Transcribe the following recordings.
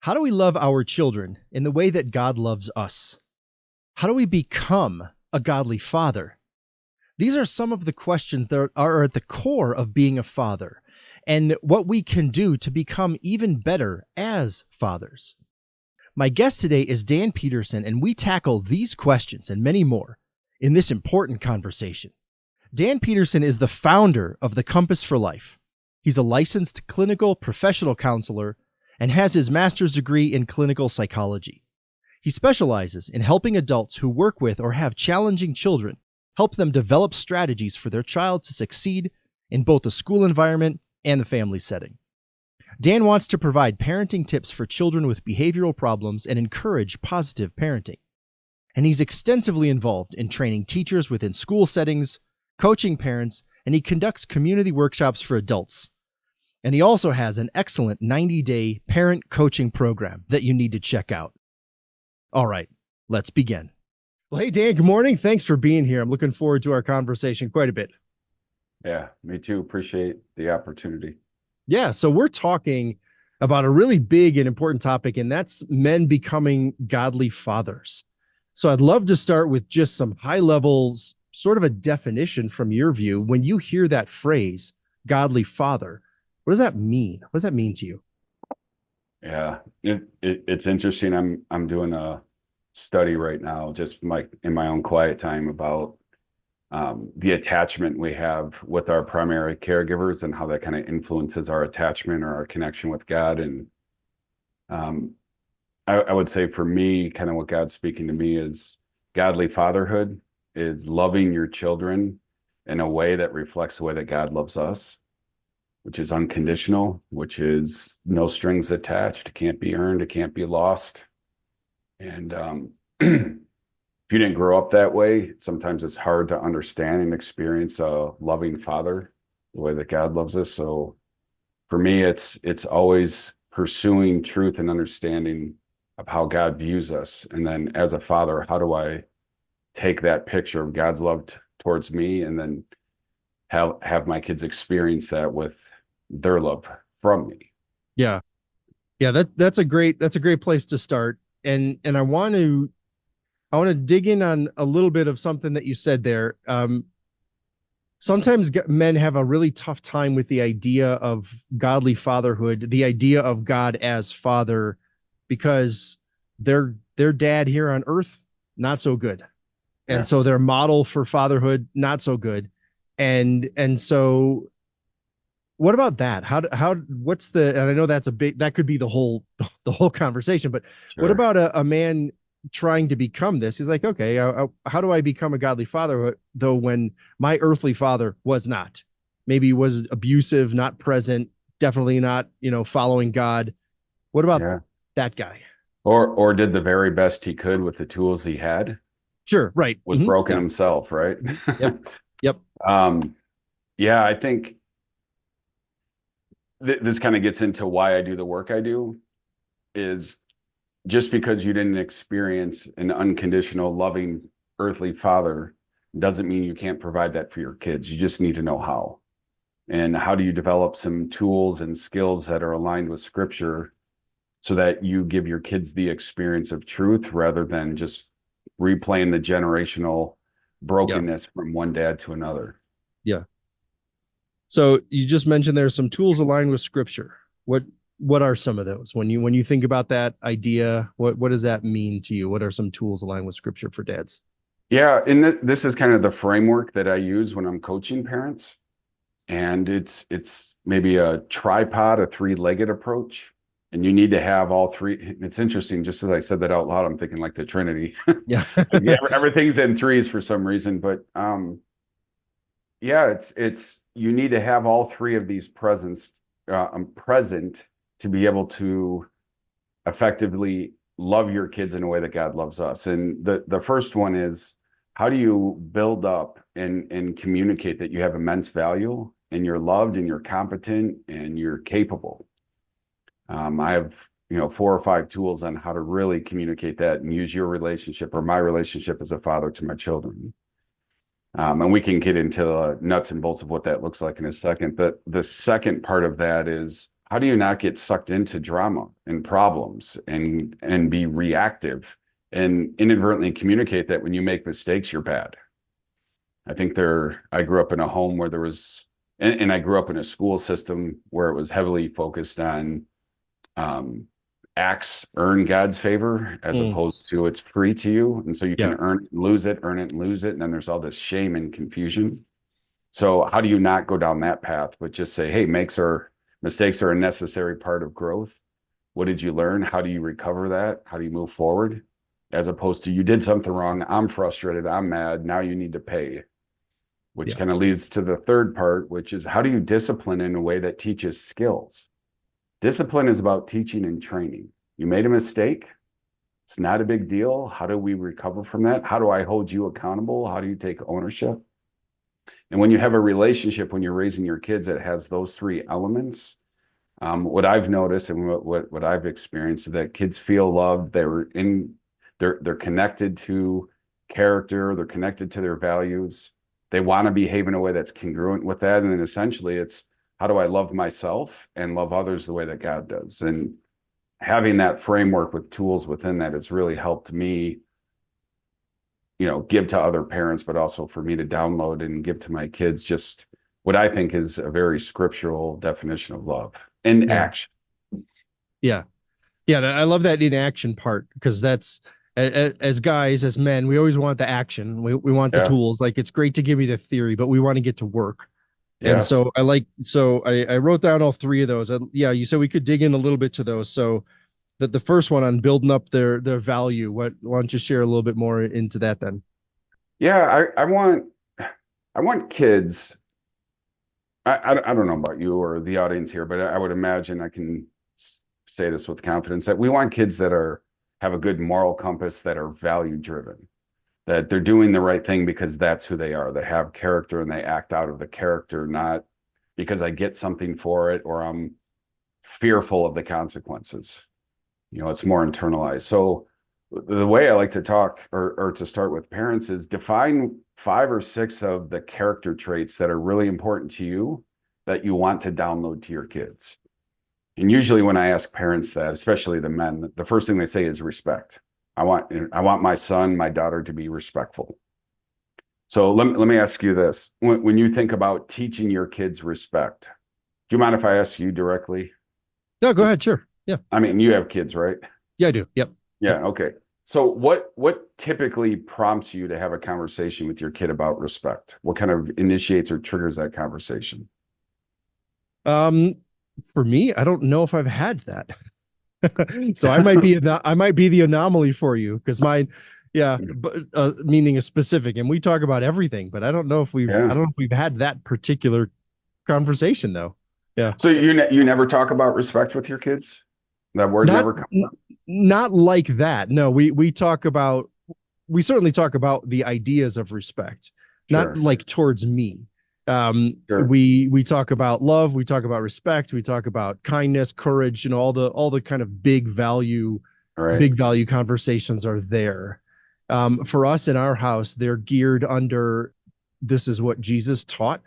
How do we love our children in the way that God loves us? How do we become a godly father? These are some of the questions that are at the core of being a father and what we can do to become even better as fathers. My guest today is Dan Peterson, and we tackle these questions and many more in this important conversation. Dan Peterson is the founder of the Compass for Life. He's a licensed clinical professional counselor and has his master's degree in clinical psychology. He specializes in helping adults who work with or have challenging children, help them develop strategies for their child to succeed in both the school environment and the family setting. Dan wants to provide parenting tips for children with behavioral problems and encourage positive parenting. And he's extensively involved in training teachers within school settings, coaching parents, and he conducts community workshops for adults. And he also has an excellent 90-day parent coaching program that you need to check out. All right, let's begin. Well, hey, Dan, good morning. Thanks for being here. I'm looking forward to our conversation quite a bit. Yeah, me too. Appreciate the opportunity. Yeah, so we're talking about a really big and important topic, and that's men becoming godly fathers. So I'd love to start with just some high levels, sort of a definition from your view. When you hear that phrase, godly father, what does that mean? What does that mean to you? Yeah, it's interesting. I'm doing a study right now, just in my own quiet time, about the attachment we have with our primary caregivers and how that kind of influences our attachment or our connection with God. And I would say for me, kind of what God's speaking to me is godly fatherhood is loving your children in a way that reflects the way that God loves us, which is unconditional, which is no strings attached, can't be earned, it can't be lost. And if you didn't grow up that way, sometimes it's hard to understand and experience a loving father the way that God loves us. So for me, it's always pursuing truth and understanding of how God views us. And then as a father, how do I take that picture of God's love towards me and then have my kids experience that with their love from me? Yeah. Yeah, that's a great place to start. And I want to dig in on a little bit of something that you said there. Sometimes men have a really tough time with the idea of godly fatherhood, the idea of God as father, because their dad here on earth, not so good. And so their model for fatherhood, not so good. And so what about that? What's and I know that could be the whole conversation, but Sure. What about a man trying to become this? He's like, okay, how do I become a godly father though when my earthly father was not? Maybe he was abusive, not present, definitely not, following God. What about that guy? Or did the very best he could with the tools he had. Sure, right. Was broken himself, right? Yep. Yep. Yeah, I think this kind of gets into why I do the work I do, is just because you didn't experience an unconditional, loving, earthly father doesn't mean you can't provide that for your kids. You just need to know how. And how do you develop some tools and skills that are aligned with Scripture so that you give your kids the experience of truth rather than just replaying the generational brokenness from one dad to another. Yeah. So you just mentioned there's some tools aligned with Scripture. What are some of those? When you think about that idea, what does that mean to you? What are some tools aligned with Scripture for dads? Yeah, and this is kind of the framework that I use when I'm coaching parents. And it's maybe a tripod, a three-legged approach. And you need to have all three. It's interesting, just as I said that out loud, I'm thinking like the Trinity. Yeah. Everything's in threes for some reason. But yeah, it's you need to have all three of these present to be able to effectively love your kids in a way that God loves us. And the first one is, how do you build up and communicate that you have immense value and you're loved and you're competent and you're capable? I have 4 or 5 tools on how to really communicate that and use your relationship or my relationship as a father to my children. And we can get into the nuts and bolts of what that looks like in a second. But the second part of that is, how do you not get sucked into drama and problems and be reactive and inadvertently communicate that when you make mistakes, you're bad? I grew up in a home where there was, and I grew up in a school system where it was heavily focused on um, acts earn God's favor as Mm, opposed to it's free to you. And so you can yeah, earn it and lose it, earn it and lose it. And then there's all this shame and confusion. So how do you not go down that path, but just say, hey, mistakes are a necessary part of growth. What did you learn? How do you recover that? How do you move forward? As opposed to you did something wrong. I'm frustrated. I'm mad. Now you need to pay, which yeah, kind of leads to the third part, which is how do you discipline in a way that teaches skills? Discipline is about teaching and training. You made a mistake. It's not a big deal. How do we recover from that? How do I hold you accountable? How do you take ownership? And when you have a relationship, when you're raising your kids that has those three elements, what I've noticed and what I've experienced is that kids feel loved. They're connected to character. They're connected to their values. They want to behave in a way that's congruent with that. And then essentially it's how do I love myself and love others the way that God does? And having that framework with tools within that has really helped me, give to other parents, but also for me to download and give to my kids just what I think is a very scriptural definition of love and yeah, action. yeah. Yeah, and I love that inaction part because that's as guys, as men, we always want the action. We want the Yeah. tools. Like it's great to give you the theory, but we want to get to work. And Yes. so I wrote down all three of those. Yeah, you said we could dig in a little bit to those. So that the first one on building up their value. Why don't you share a little bit more into that then? Yeah. I want kids. I don't know about you or the audience here, but I would imagine I can say this with confidence that we want kids that have a good moral compass, that are value driven, that they're doing the right thing because that's who they are. They have character and they act out of the character, not because I get something for it or I'm fearful of the consequences. It's more internalized. So the way I like to talk or to start with parents is define 5 or 6 of the character traits that are really important to you that you want to download to your kids. And usually when I ask parents that, especially the men, the first thing they say is respect. I want my son, my daughter to be respectful. So let me ask you this. When you think about teaching your kids respect, do you mind if I ask you directly? No, go Just, ahead. Sure. Yeah. I mean, you have kids, right? Yeah, I do. Yep. Yep. Yeah, okay. So what typically prompts you to have a conversation with your kid about respect? What kind of initiates or triggers that conversation? Um, for me, I don't know if I've had that. So I might be the anomaly for you because mine, yeah, but meaning a specific, and we talk about everything, but I Yeah. don't know if we've had that particular conversation though. Yeah, So you never talk about respect with your kids? That word not never comes up? not like that. No, we certainly talk about the ideas of respect, not Sure. like towards me. Sure. We talk about love, we talk about respect, we talk about kindness, courage, all the kind of All right. big value conversations are there. For us in our house, they're geared under this is what Jesus taught.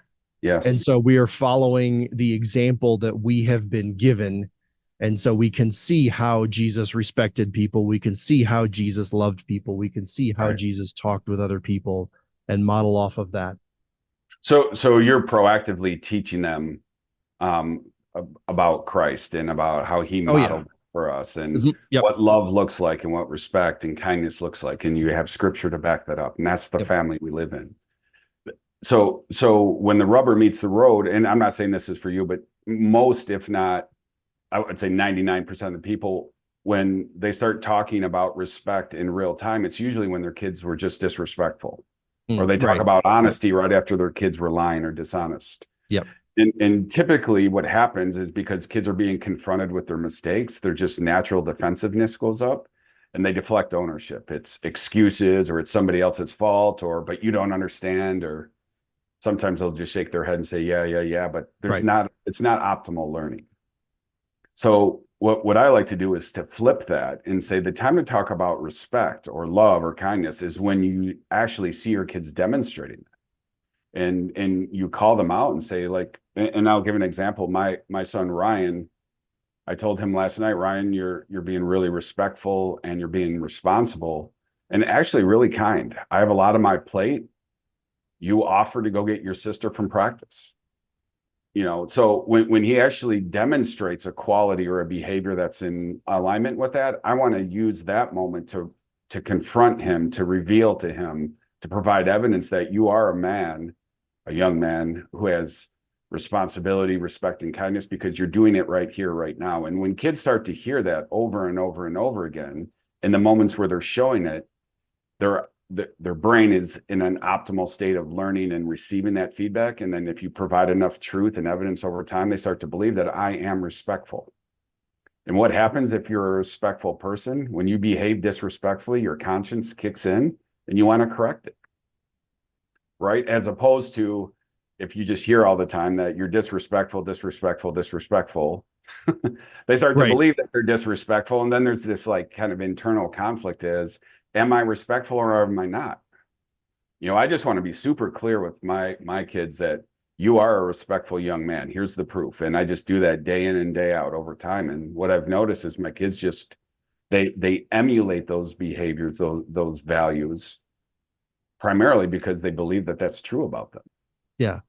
And Yes. so we are following the example that we have been given. And so we can see how Jesus respected people. We can see how Jesus loved people. We can see All how right. Jesus talked with other people and model off of that. So you're proactively teaching them um, about Christ and about how he Oh, yeah. modeled for us and Yep. what love looks like and what respect and kindness looks like. And you have scripture to back that up. And that's the Yep. family we live in. So when the rubber meets the road, and I'm not saying this is for you, but most, if not, I would say 99% of the people, when they start talking about respect in real time, it's usually when their kids were just disrespectful, or they talk Right. about Right. honesty right after their kids were lying or dishonest. Yep. And typically what happens is because kids are being confronted with their mistakes, their just natural defensiveness goes up and they deflect ownership. It's excuses or it's somebody else's fault or, but you don't understand, or sometimes they'll just shake their head and say, yeah, yeah, yeah, but Right. it's not optimal learning. So what I like to do is to flip that and say the time to talk about respect or love or kindness is when you actually see your kids demonstrating and you call them out and say like, and I'll give an example. My son Ryan, I told him last night, Ryan, you're being really respectful and you're being responsible and actually really kind. I have a lot on my plate. You offer to go get your sister from practice. So when he actually demonstrates a quality or a behavior that's in alignment with that, I want to use that moment to confront him, to reveal to him, to provide evidence that you are a man, a young man who has responsibility, respect, and kindness because you're doing it right here, right now. And when kids start to hear that over and over and over again, in the moments where they're showing it, their brain is in an optimal state of learning and receiving that feedback. And then if you provide enough truth and evidence over time, they start to believe that I am respectful. And what happens if you're a respectful person? When you behave disrespectfully, your conscience kicks in and you want to correct it, right? As opposed to if you just hear all the time that you're disrespectful, disrespectful, disrespectful, they start to Right. believe that they're disrespectful. And then there's this like kind of internal conflict is, am I respectful or am I not? I just want to be super clear with my kids that you are a respectful young man. Here's the proof. And I just do that day in and day out over time. And what I've noticed is my kids just they emulate those behaviors, those values, primarily because they believe that that's true about them. Yeah.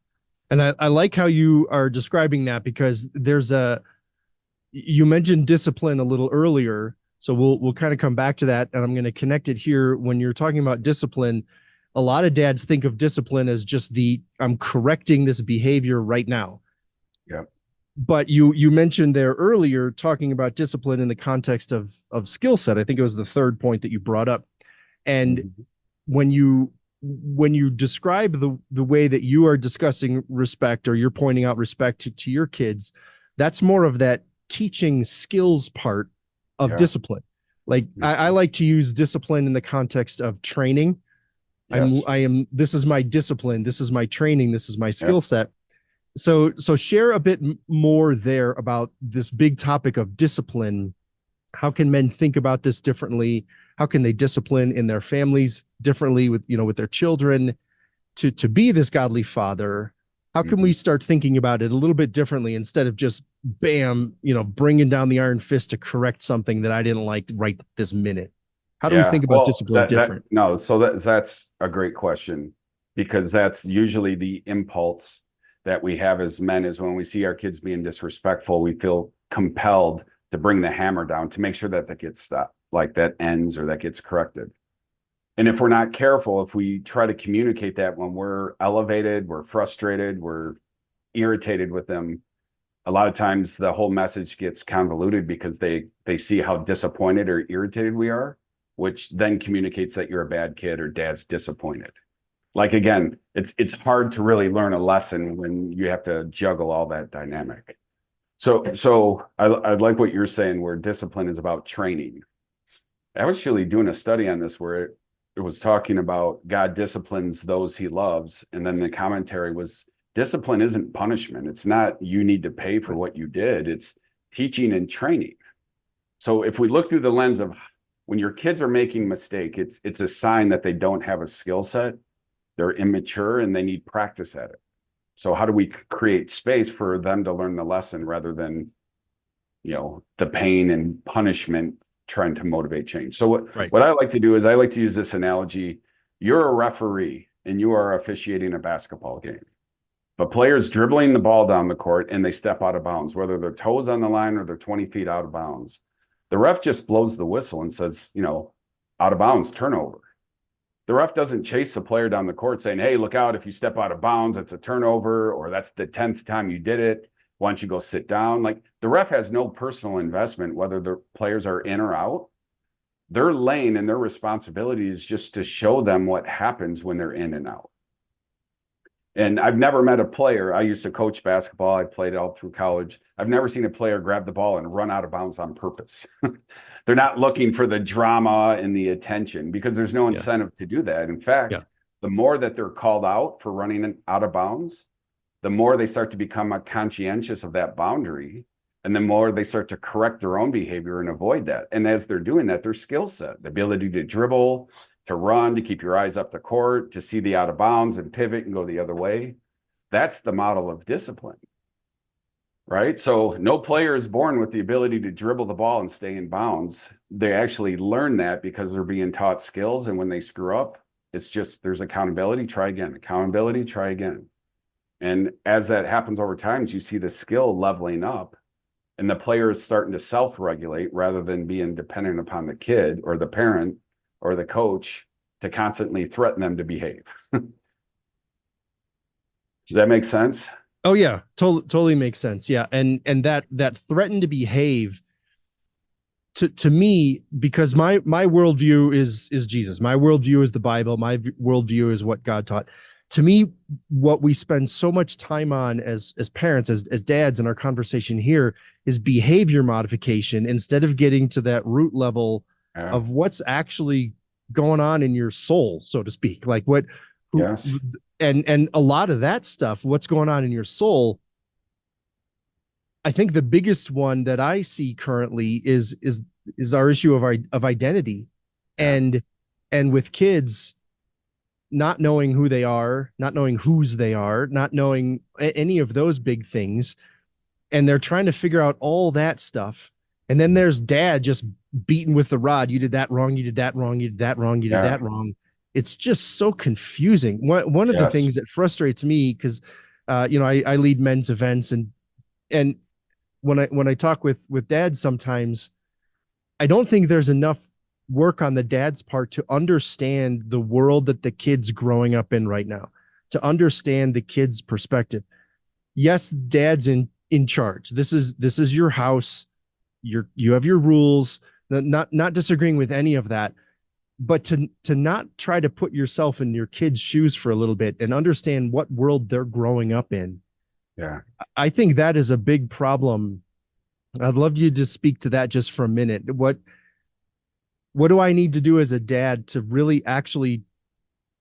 And I like how you are describing that, because you mentioned discipline a little earlier. So we'll kind of come back to that. And I'm going to connect it here. When you're talking about discipline, a lot of dads think of discipline as just I'm correcting this behavior right now. Yeah. But you mentioned there earlier talking about discipline in the context of skill set. I think it was the third point that you brought up. And Mm-hmm. when you describe the way that you are discussing respect, or you're pointing out respect to your kids, that's more of that teaching skills part of Yeah. discipline. Like I like to use discipline in the context of training. Yes. This is my discipline. This is my training. This is my skill Yep. set. So share a bit more there about this big topic of discipline. How can men think about this differently? How can they discipline in their families differently with their children to be this godly father? How can Mm-hmm. we start thinking about it a little bit differently, instead of just bam, bringing down the iron fist to correct something that I didn't like right this minute? How do we Yeah. think about Well, discipline different? no, so that's a great question because that's usually the impulse that we have as men is when we see our kids being disrespectful, we feel compelled to bring the hammer down to make sure that gets stopped, like that ends or that gets corrected. And if we're not careful, if we try to communicate that when we're elevated, we're frustrated, we're irritated with them, a lot of times the whole message gets convoluted because they see how disappointed or irritated we are, which then communicates that you're a bad kid or dad's disappointed. Like again, it's hard to really learn a lesson when you have to juggle all that dynamic. So I like what you're saying, where discipline is about training. I was actually doing a study on this where it was talking about God disciplines those he loves, and then the commentary was discipline isn't punishment. It's not you need to pay for what you did. It's teaching and training. So if we look through the lens of when your kids are making mistake, it's a sign that they don't have a skill set, they're immature, and they need practice at it. So how do we create space for them to learn the lesson rather than, the pain and punishment trying to motivate change? So Right. what I like to do is I like to use this analogy. You're a referee and you are officiating a basketball game. But players dribbling the ball down the court and they step out of bounds, whether their toes on the line or they're 20 feet out of bounds. The ref just blows the whistle and says, out of bounds, turnover. The ref doesn't chase the player down the court saying, hey, look out, if you step out of bounds, it's a turnover, or that's the 10th time you did it. Why don't you go sit down? Like the ref has no personal investment, whether the players are in or out. Their lane and their responsibility is just to show them what happens when they're in and out. And I've never met a player. I used to coach basketball. I played all through college. I've never seen a player grab the ball and run out of bounds on purpose. They're not looking for the drama and the attention because there's no Yeah. incentive to do that. In Yeah. fact, the more that they're called out for running out of bounds, the more they start to become conscientious of that boundary. And the more they start to correct their own behavior and avoid that. And as they're doing that, their skill set, the ability to dribble, to run, to keep your eyes up the court, to see the out of bounds and pivot and go the other way. That's the model of discipline. right? So no player is born with the ability to dribble the ball and stay in bounds. They actually learn that because they're being taught skills. And when they screw up, it's just there's accountability, try again, accountability, try again. And as that happens over time, you see the skill leveling up and the player is starting to self-regulate rather than being dependent upon the kid or the parent or the coach to constantly threaten them to behave. Does that make sense? Oh yeah, totally makes sense. Yeah, and that threaten to behave, to me, because my worldview is Jesus. My worldview is the Bible. My worldview is what God taught. To me, what we spend so much time on as parents, as dads in our conversation here, is behavior modification instead of getting to that root level Yeah. of what's actually going on in your soul, so to speak. Like what who Yes. and a lot of that stuff, what's going on in your soul. I think the biggest one that I see currently is our issue of identity, Yeah. and with kids not knowing who they are, not knowing whose they are, not knowing any of those big things, and they're trying to figure out all that stuff. And then there's dad just beaten with the rod. You did that wrong. You did that wrong. You did that wrong. You did Yeah. that wrong. It's just so confusing. One of the Yes. things that frustrates me, because I lead men's events, and when I talk with dads sometimes, I don't think there's enough work on the dad's part to understand the world that the kid's growing up in right now, to understand the kid's perspective. Yes, dad's in charge. This is your house. You have your rules. Not disagreeing with any of that, but to not try to put yourself in your kid's shoes for a little bit and understand what world they're growing up in. Yeah. I think that is a big problem. I'd love you to speak to that just for a minute. What do I need to do as a dad to really actually,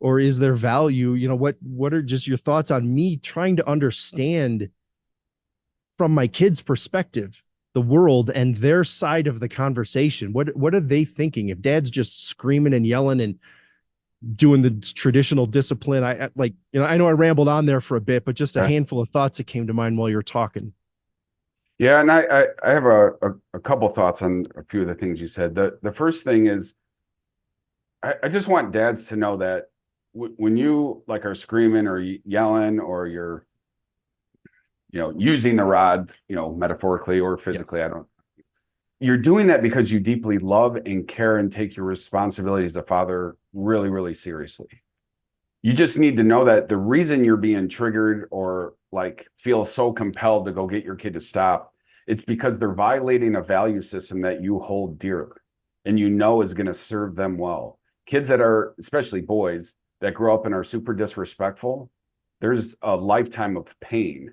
or is there value? What are just your thoughts on me trying to understand from my kids' perspective the world and their side of the conversation? What are they thinking? If dad's just screaming and yelling and doing the traditional discipline, I know I rambled on there for a bit, but just a Yeah. handful of thoughts that came to mind while you were talking. Yeah, and I have a couple thoughts on a few of the things you said. The first thing is I just want dads to know that when you like are screaming or yelling or you're using the rod, metaphorically or Yeah. physically, you're doing that because you deeply love and care and take your responsibility as a father really, really seriously. You just need to know that the reason you're being triggered or like feel so compelled to go get your kid to stop, it's because they're violating a value system that you hold dear and is going to serve them well. Kids that are, especially boys that grow up and are super disrespectful, there's a lifetime of pain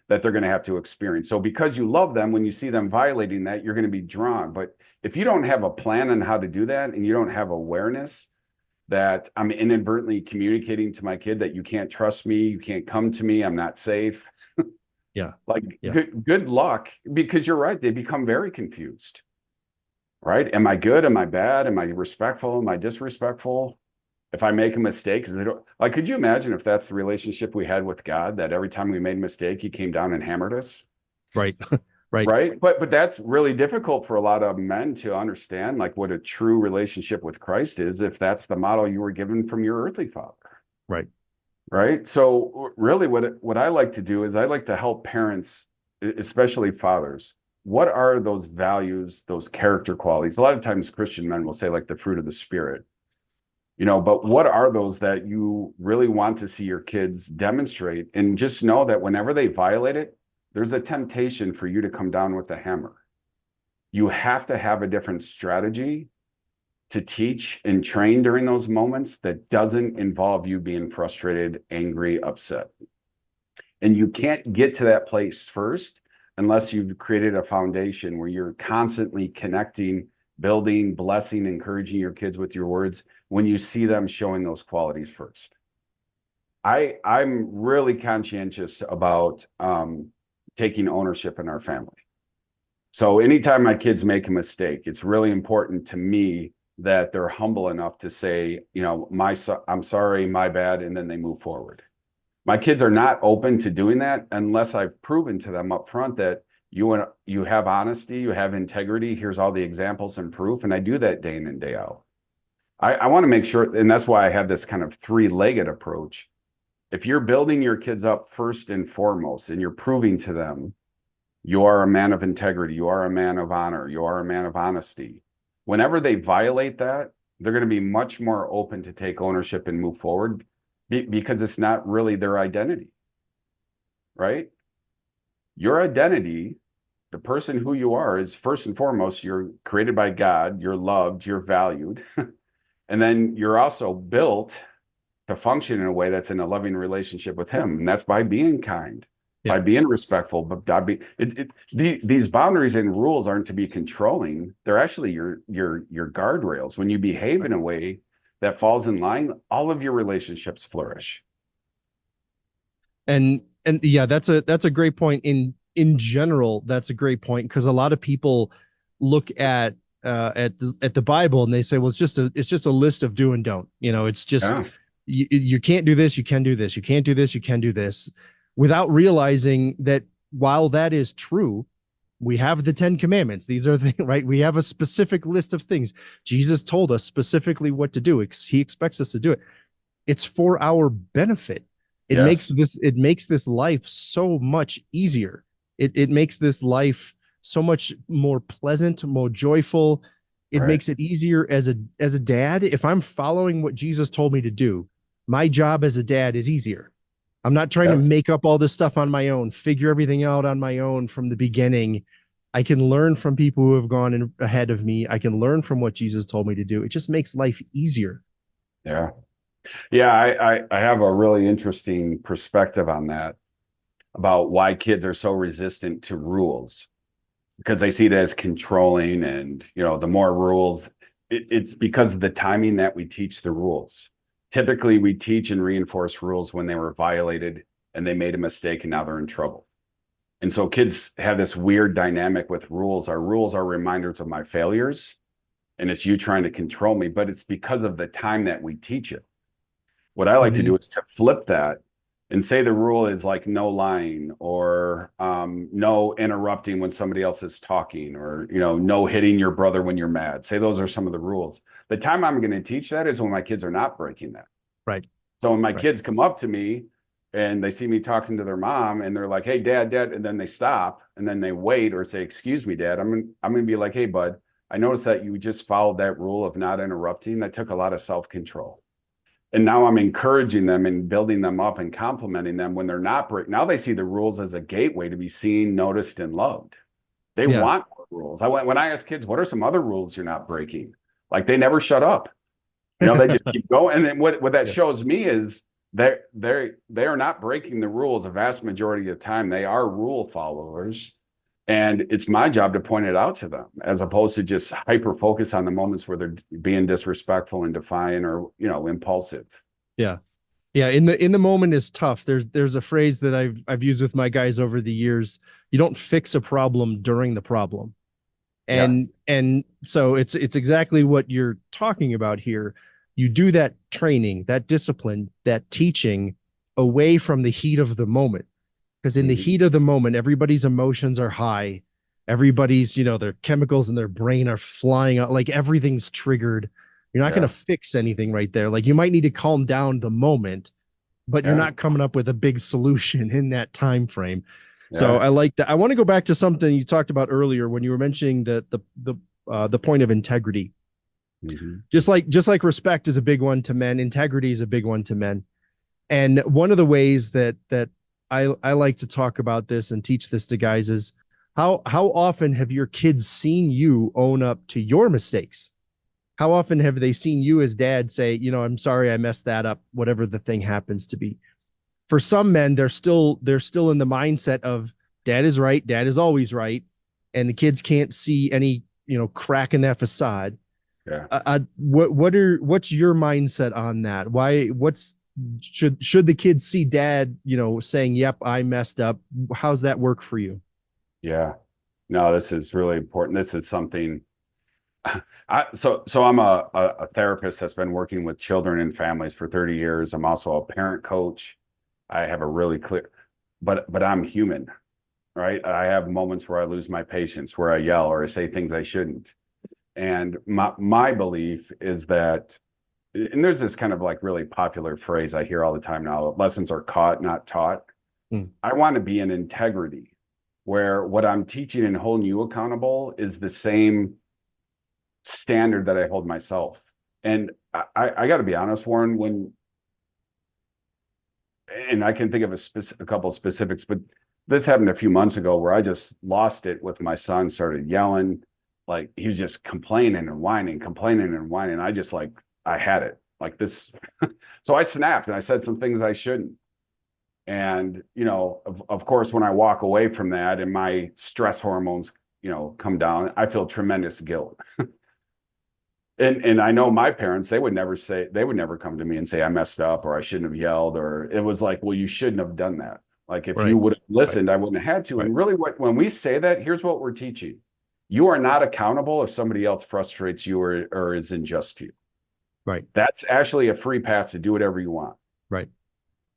that they're going to have to experience. So because you love them, when you see them violating that, you're going to be drawn. But if you don't have a plan on how to do that and you don't have awareness that I'm inadvertently communicating to my kid that you can't trust me, you can't come to me, I'm not safe. Yeah. Like Yeah. good luck, because you're right, they become very confused. Right? Am I good? Am I bad? Am I respectful? Am I disrespectful? If I make a mistake, they don't like, could you imagine if that's the relationship we had with God, that every time we made a mistake, he came down and hammered us? Right. Right. Right. But that's really difficult for a lot of men to understand, like what a true relationship with Christ is, if that's the model you were given from your earthly father. Right. Right. So really what I like to do is I like to help parents, especially fathers. What are those values, those character qualities? A lot of times Christian men will say like the fruit of the spirit, but what are those that you really want to see your kids demonstrate? And just know that whenever they violate it, there's a temptation for you to come down with the hammer. You have to have a different strategy to teach and train during those moments that doesn't involve you being frustrated, angry, upset. And you can't get to that place first unless you've created a foundation where you're constantly connecting, building, blessing, encouraging your kids with your words when you see them showing those qualities first. I'm really conscientious about taking ownership in our family. So anytime my kids make a mistake, it's really important to me that they're humble enough to say, I'm sorry, my bad, and then they move forward. My kids are not open to doing that unless I've proven to them up front that you have honesty, you have integrity. Here's all the examples and proof. And I do that day in and day out. I want to make sure, and that's why I have this kind of three-legged approach. If you're building your kids up first and foremost, and you're proving to them you are a man of integrity, you are a man of honor, you are a man of honesty, whenever they violate that, they're going to be much more open to take ownership and move forward because it's not really their identity, right? Your identity, the person who you are, is first and foremost, you're created by God, you're loved, you're valued. And then you're also built to function in a way that's in a loving relationship with him. And that's by being kind, by Yeah. being respectful, but these boundaries and rules aren't to be controlling. They're actually your guardrails. When you behave in a way that falls in line, all of your relationships flourish. And yeah, that's a great point. In general, that's a great point, because a lot of people look at the Bible and they say, well, it's just a list of do and don't. It's just Yeah, you can't do this, you can do this, you can't do this, you can do this, without realizing that while that is true, we have the 10 commandments. These are the right. We have a specific list of things. Jesus told us specifically what to do. He expects us to do it. It's for our benefit. yes, It makes this life so much easier. It makes this life so much more pleasant, more joyful. It right. makes it easier as a dad. If I'm following what Jesus told me to do, my job as a dad is easier. I'm not trying to Yes. make up all this stuff on my own, figure everything out on my own from the beginning. I can learn from people who have gone ahead of me. I can learn from what Jesus told me to do. It just makes life easier. Yeah. Yeah, I have a really interesting perspective on that about why kids are so resistant to rules because they see it as controlling and the more rules it's because of the timing that we teach the rules. Typically we teach and reinforce rules when they were violated and they made a mistake and now they're in trouble. And so kids have this weird dynamic with rules. Our rules are reminders of my failures and it's you trying to control me, but it's because of the time that we teach it. What I like to Mm-hmm. do is to flip that and say the rule is like no lying or no interrupting when somebody else is talking or no hitting your brother when you're mad. Say those are some of the rules. The time I'm going to teach that is when my kids are not breaking that. Right. So when my Right. kids come up to me and they see me talking to their mom and they're like, hey, dad, and then they stop and then they wait or say, excuse me, dad, I'm going to be like, hey, bud, I noticed that you just followed that rule of not interrupting. That took a lot of self-control. And now I'm encouraging them and building them up and complimenting them when they're not breaking. Now they see the rules as a gateway to be seen, noticed, and loved. They Yeah. want more rules. When I ask kids, what are some other rules you're not breaking? Like they never shut up. They just keep going. And then what that Yeah. shows me is they are not breaking the rules a vast majority of the time. They are rule followers. And it's my job to point it out to them as opposed to just hyper focus on the moments where they're being disrespectful and defiant or, impulsive. Yeah. Yeah. In the moment is tough. There's a phrase that I've used with my guys over the years. You don't fix a problem during the problem. Yeah. And so it's exactly what you're talking about here. You do that training, that discipline, that teaching away from the heat of the moment. Because in the Mhm. heat of the moment, everybody's emotions are high. Everybody's, their chemicals in their brain are flying out, like everything's triggered. You're not going Yeah. to fix anything right there. Like you might need to calm down the moment, but you're Yeah. not coming up with a big solution in that time frame. So Yeah. I like that. I want to go back to something you talked about earlier when you were mentioning the point of integrity. Mhm. Just like respect is a big one to men, integrity is a big one to men. And one of the ways that I like to talk about this and teach this to guys is how often have your kids seen you own up to your mistakes? How often have they seen you as dad say, I'm sorry, I messed that up, whatever the thing happens to be? For some men, they're still in the mindset of dad is right, dad is always right, and the kids can't see any crack in that facade. Yeah. What's your mindset on that? Why what's should the kids see dad saying, yep, I messed up? How's that work for you? Yeah. No, this is really important. This is something so I'm a therapist that's been working with children and families for 30 years. I'm also a parent coach. I have a really clear, but I'm human, right? I have moments where I lose my patience, where I yell or I say things I shouldn't. And my belief is that, and there's this kind of like really popular phrase I hear all the time now, lessons are caught, not taught. Mm. I want to be in integrity where what I'm teaching and holding you accountable is the same standard that I hold myself. And I got to be honest, Warren, and I can think of a couple of specifics, but this happened a few months ago where I just lost it with my son, started yelling, like he was just complaining and whining, complaining and whining. I just like, I had it like this. So I snapped and I said some things I shouldn't. And, of course, when I walk away from that and my stress hormones, come down, I feel tremendous guilt. And I know my parents, they would never come to me and say I messed up or I shouldn't have yelled, or it was like, well, you shouldn't have done that. Like if Right. you would have listened, I wouldn't have had to. Right. And really when we say that, here's what we're teaching. You are not accountable if somebody else frustrates you or is unjust to you. Right. That's actually a free pass to do whatever you want. Right.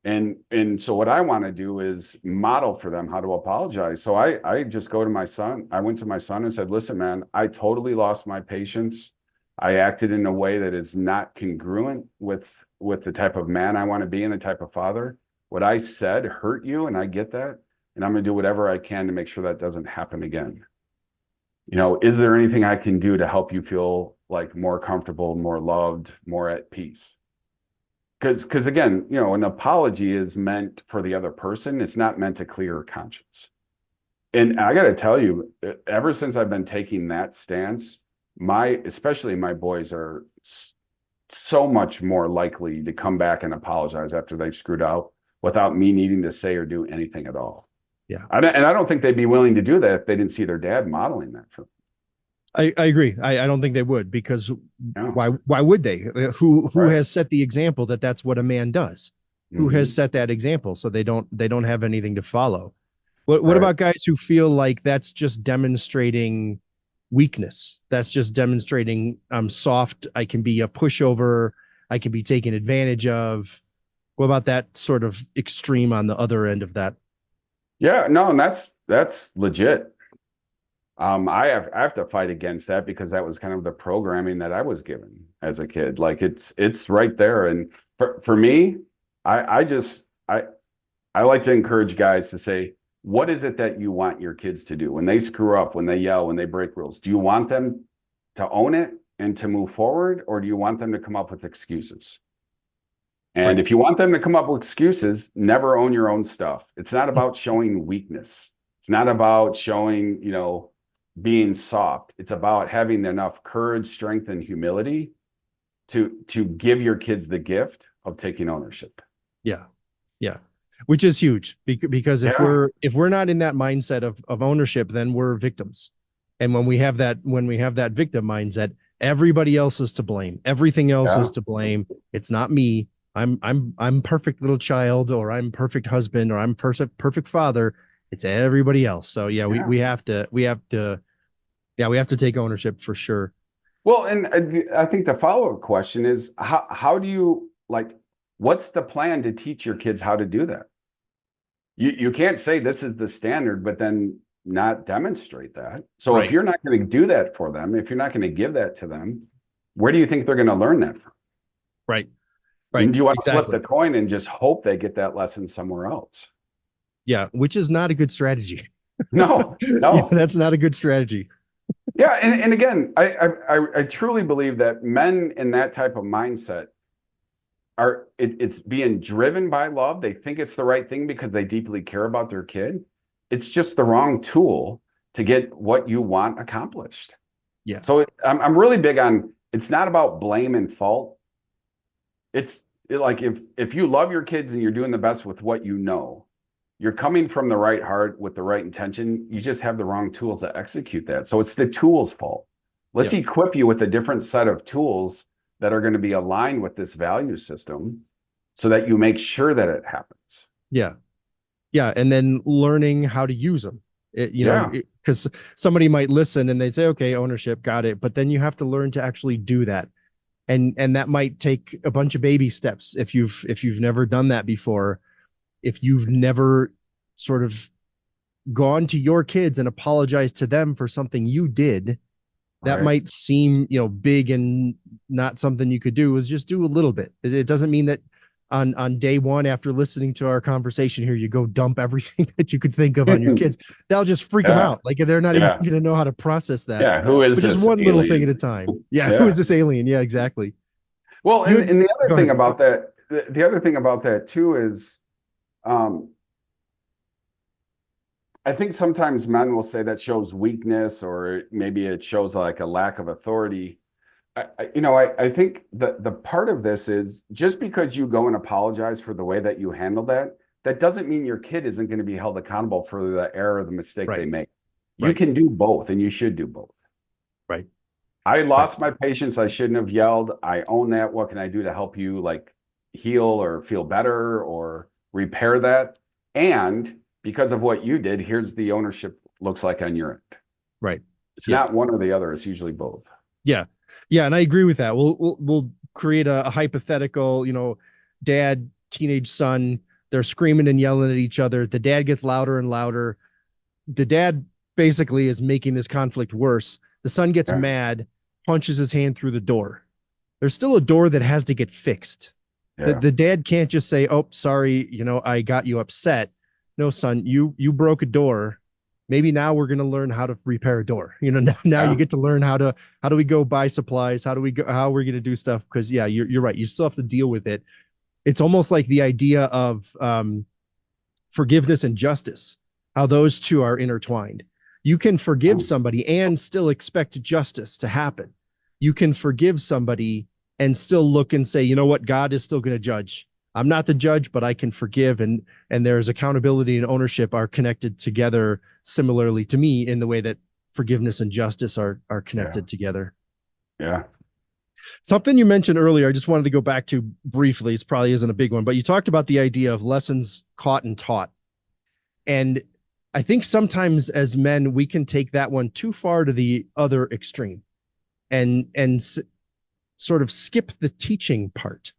And so what I want to do is model for them how to apologize. So I just go to my son. I went to my son and said, listen, man, I totally lost my patience. I acted in a way that is not congruent with the type of man I want to be and the type of father. What I said hurt you, and I get that. And I'm going to do whatever I can to make sure that doesn't happen again. Is there anything I can do to help you feel like more comfortable, more loved, more at peace? Because again, an apology is meant for the other person. It's not meant to clear your conscience. And I got to tell you, ever since I've been taking that stance, especially my boys are so much more likely to come back and apologize after they've screwed out without me needing to say or do anything at all. Yeah. And I don't think they'd be willing to do that if they didn't see their dad modeling that for them. I agree. I don't think they would, because No. why would they? Who Right. has set the example that that's what a man does? Who has set that example? So they don't have anything to follow. What Right. about guys who feel like that's just demonstrating weakness? That's just demonstrating I'm soft. I can be a pushover. I can be taken advantage of. What about that sort of extreme on the other end of that? Yeah, no, and that's legit. I have to fight against that because that was kind of the programming that I was given as a kid. Like it's right there. And for me, I like to encourage guys to say, what is it that you want your kids to do when they screw up, when they yell, when they break rules? Do you want them to own it and to move forward, or do you want them to come up with excuses? And Right. if you want them to come up with excuses, never own your own stuff. It's not about showing weakness. It's not about showing, being soft. It's about having enough courage, strength, and humility to give your kids the gift of taking ownership. Yeah. Yeah. Which is huge, because if Yeah. we're not in that mindset of ownership, then we're victims. And when we have that victim mindset, everybody else is to blame. Everything else Yeah. is to blame. It's not me. I'm perfect little child, or I'm perfect husband, or I'm perfect father. It's everybody else. So yeah, Yeah. we have to take ownership for sure. Well, and I think the follow-up question is how do you what's the plan to teach your kids how to do that? You can't say this is the standard, but then not demonstrate that. So Right. if you're not going to do that for them, if you're not going to give that to them, where do you think they're going to learn that from? Right. And do you want to Exactly. flip the coin and just hope they get that lesson somewhere else? Yeah, which is not a good strategy. No, no. Yeah, that's not a good strategy. Yeah, and again, I truly believe that men in that type of mindset it's being driven by love. They think it's the right thing because they deeply care about their kid. It's just the wrong tool to get what you want accomplished. Yeah. So I'm really big on, it's not about blame and fault. It's like if you love your kids and you're doing the best with what you know, you're coming from the right heart with the right intention. You just have the wrong tools to execute that. So it's the tool's fault. Let's equip you with a different set of tools that are going to be aligned with this value system so that you make sure that it happens. Yeah. Yeah. And then learning how to use them, because somebody might listen and they say, okay, ownership, got it. But then you have to learn to actually do that. And that might take a bunch of baby steps if you've never done that before. if you've never sort of gone to your kids and apologized to them for something you did, that Right. might seem, big and not something you could do. Is just do a little bit. It doesn't mean that on day one after listening to our conversation here, you go dump everything that you could think of on your kids. That'll just freak them Yeah. out. Like they're not even Yeah. going to know how to process that. Yeah. Who is But just this one little thing at alien? a time. Yeah, who Yeah. is this alien? Yeah, exactly. Well, You and had, the other go thing ahead. about that, the other thing about that too is, um, I think sometimes men will say that shows weakness, or maybe it shows like a lack of authority. I think the part of this is just because you go and apologize for the way that you handle that, that doesn't mean your kid isn't going to be held accountable for the error or the mistake they Right, make. You right, can do both, and you should do both. right, I right. lost my patience. I shouldn't have yelled. I own that. What can I do to help you like heal or feel better or repair that? And because of what you did, here's the ownership looks like on your end. Right. It's Yeah. not one or the other. It's usually both. Yeah. Yeah. And I agree with that. We'll create a hypothetical, dad, teenage son, they're screaming and yelling at each other. The dad gets louder and louder. The dad basically is making this conflict worse. The son gets Yeah. mad, punches his hand through the door. There's still a door that has to get fixed. The, Yeah. the dad can't just say, "Oh, sorry, I got you upset." No, son, you broke a door. Maybe now we're going to learn how to repair a door. Now you Yeah. get to learn how do we go buy supplies? How we're going to do stuff? Because yeah, you're right. You still have to deal with it. It's almost like the idea of forgiveness and justice, how those two are intertwined. You can forgive somebody and still expect justice to happen. You can forgive somebody and still look and say, you know what, God is still going to judge. I'm not the judge, but I can forgive, and there's accountability and ownership are connected together similarly to me in the way that forgiveness and justice are Yeah. connected together. Yeah. Something you mentioned earlier, I just wanted to go back to briefly. It probably isn't a big one, but you talked about the idea of lessons caught and taught. And I think sometimes as men, we can take that one too far to the other extreme and sort of skip the teaching part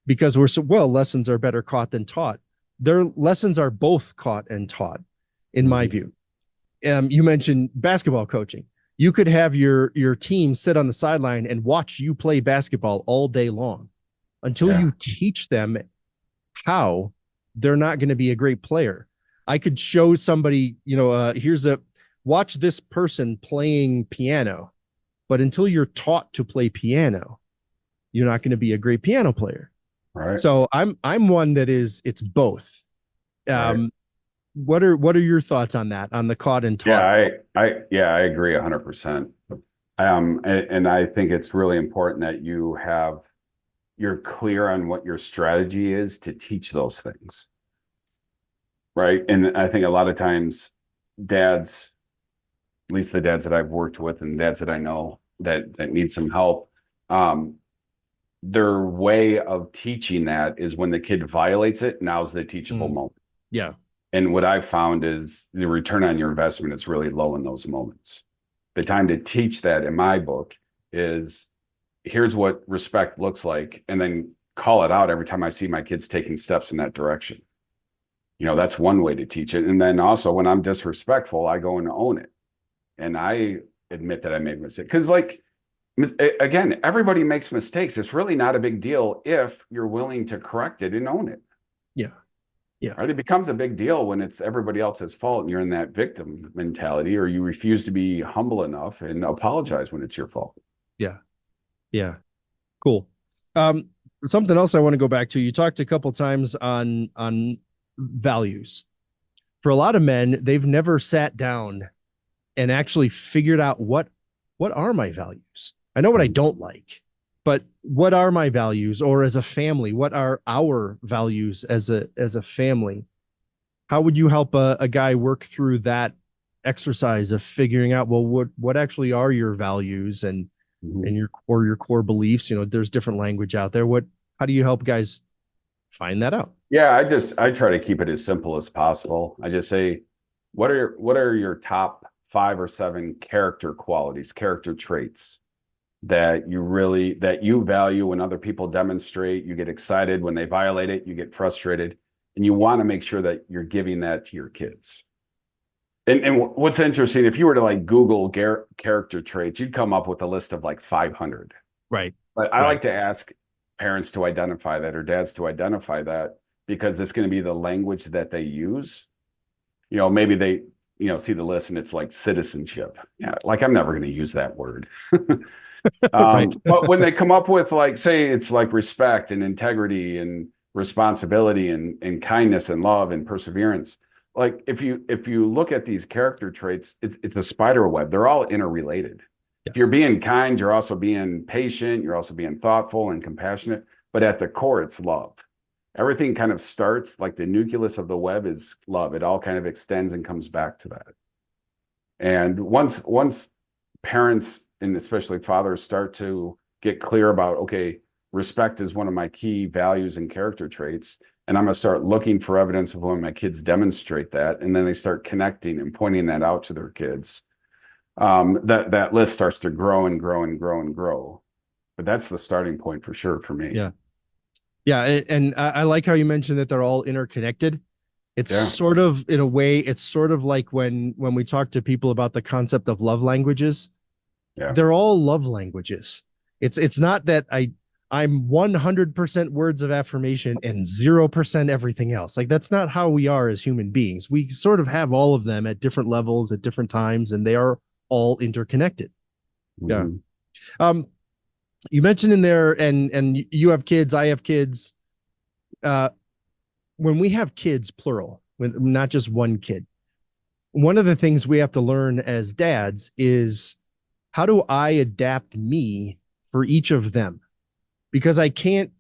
because we're so, well, lessons are better caught than taught. Their lessons are both caught and taught, in my Mhm. view. You mentioned basketball coaching. You could have your team sit on the sideline and watch you play basketball all day long until Yeah. you teach them how. They're not going to be a great player. I could show somebody, here's a watch this person playing piano, but until you're taught to play piano, you're not going to be a great piano player. Right. So I'm one that it's both. Right. Um, what are your thoughts on that, on the caught and Yeah. taught? I agree 100%. And I think it's really important that you're clear on what your strategy is to teach those things. Right. And I think a lot of times dads, at least the dads that I've worked with and dads that I know that need some help, um, their way of teaching that is when the kid violates it, now's the teachable Mm, moment. yeah. And what I've found is the return on your investment is really low in those moments. The time to teach that in my book is here's what respect looks like, and then call it out every time I see my kids taking steps in that direction. That's one way to teach it. And then also when I'm disrespectful, I go and own it. And I admit that I made a mistake. Because again, everybody makes mistakes. It's really not a big deal if you're willing to correct it and own it. Yeah. Yeah. Right? It becomes a big deal when it's everybody else's fault and you're in that victim mentality, or you refuse to be humble enough and apologize when it's your fault. Yeah. Yeah. Cool. Um, Something else I want to go back to. You talked a couple times on values. For a lot of men, they've never sat down and actually figured out what are my values. I know what I don't like, but what are my values? Or as a family, what are our values as a family? How would you help a guy work through that exercise of figuring out, well, what actually are your values and Mhm. your core beliefs? There's different language out there. How do you help guys find that out? Yeah, I try to keep it as simple as possible. I just say, what are your top 5 or 7 character qualities, character traits that you value when other people demonstrate, you get excited when they violate it, you get frustrated. And you want to make sure that you're giving that to your kids. And what's interesting, if you were to like Google character traits, you'd come up with a list of like 500. Right. But I Right. like to ask parents to identify that, or dads to identify that, because it's going to be the language that they use. Maybe they, see the list and it's like citizenship. Yeah, like I'm never going to use that word. Right. But when they come up with, like, say it's like respect and integrity and responsibility and kindness and love and perseverance, like if you look at these character traits, it's a spider web. They're all interrelated. If you're Yes. being kind, you're also being patient, you're also being thoughtful and compassionate, but at the core, it's love. Everything kind of starts, like the nucleus of the web is love. It all kind of extends and comes back to that. And once parents, and especially fathers, start to get clear about, okay, respect is one of my key values and character traits, and I'm going to start looking for evidence of when my kids demonstrate that, and then they start connecting and pointing that out to their kids. That list starts to grow and grow and grow and grow. But that's the starting point for sure for me. Yeah. Yeah. And I like how you mentioned that they're all interconnected. It's Yeah. sort of, in a way, it's sort of like when we talk to people about the concept of love languages. Yeah. They're all love languages. It's not that I'm 100% words of affirmation and 0% everything else. Like, that's not how we are as human beings. We sort of have all of them at different levels at different times, and they are all interconnected. Yeah. Mm-hmm. You mentioned in there, and you have kids, I have kids. Uh, when we have kids, plural, when not just one kid, one of the things we have to learn as dads is, how do I adapt me for each of them? Because I can't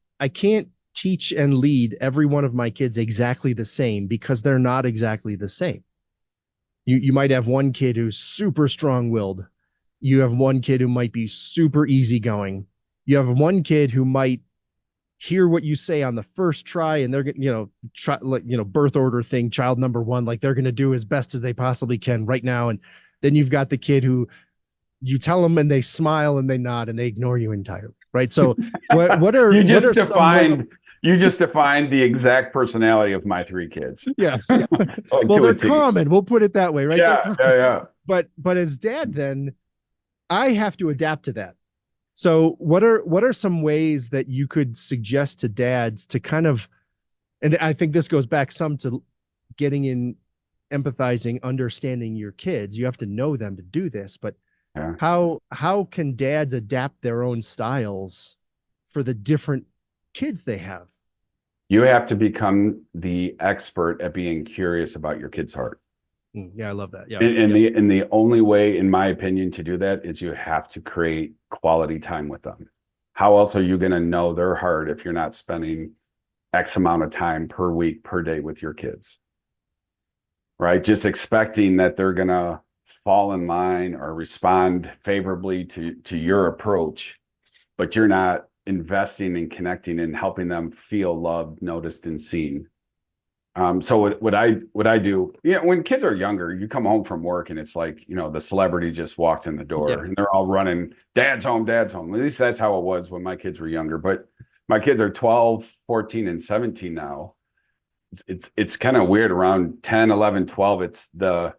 teach and lead every one of my kids exactly the same, because they're not exactly the same. You might have one kid who's super strong-willed. You have one kid who might be super easygoing. You have one kid who might hear what you say on the first try, and they're gonna, try, like, birth order thing, child number one, like they're gonna do as best as they possibly can right now. And then you've got the kid who you tell them and they smile and they nod and they ignore you entirely, right? So You what just are some ways? defined the exact personality of my three kids. Yeah. Like Well, to a they're T. common, we'll put it that way, right? They're Yeah, common. yeah, yeah. But as dad, then I have to adapt to that. So what are some ways that you could suggest to dads to kind of, and I think this goes back some to getting in, empathizing, understanding your kids. You have to know them to do this, but Yeah. how can dads adapt their own styles for the different kids they have? You have to become the expert at being curious about your kid's heart. Yeah, I love that. Yeah. And the only way, in my opinion, to do that is you have to create quality time with them. How else are you going to know their heart if you're not spending X amount of time per week, per day with your kids? Right? Just expecting that they're going to fall in line or respond favorably to your approach, but you're not investing and connecting and helping them feel loved, noticed, and seen. So what I do, when kids are younger, you come home from work and it's like, the celebrity just walked in the door Yeah. and they're all running, dad's home, dad's home. At least that's how it was when my kids were younger. But my kids are 12, 14, and 17 now. It's kind of weird. Around 10, 11, 12, it's the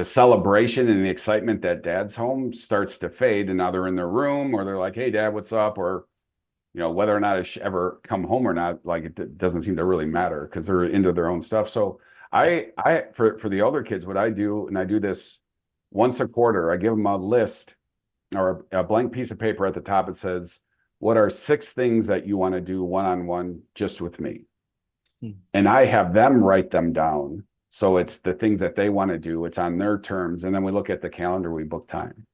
celebration and the excitement that dad's home starts to fade, and now they're in their room, or they're like, hey, dad, what's up? Or whether or not I should ever come home or not, like, it doesn't seem to really matter because they're into their own stuff. So for the older kids, what I do, and I do this once a quarter, I give them a list or a blank piece of paper. At the top, it says, what are 6 things that you want to do one-on-one just with me? And I have them write them down. So it's the things that they want to do. It's on their terms. And then we look at the calendar, we book time.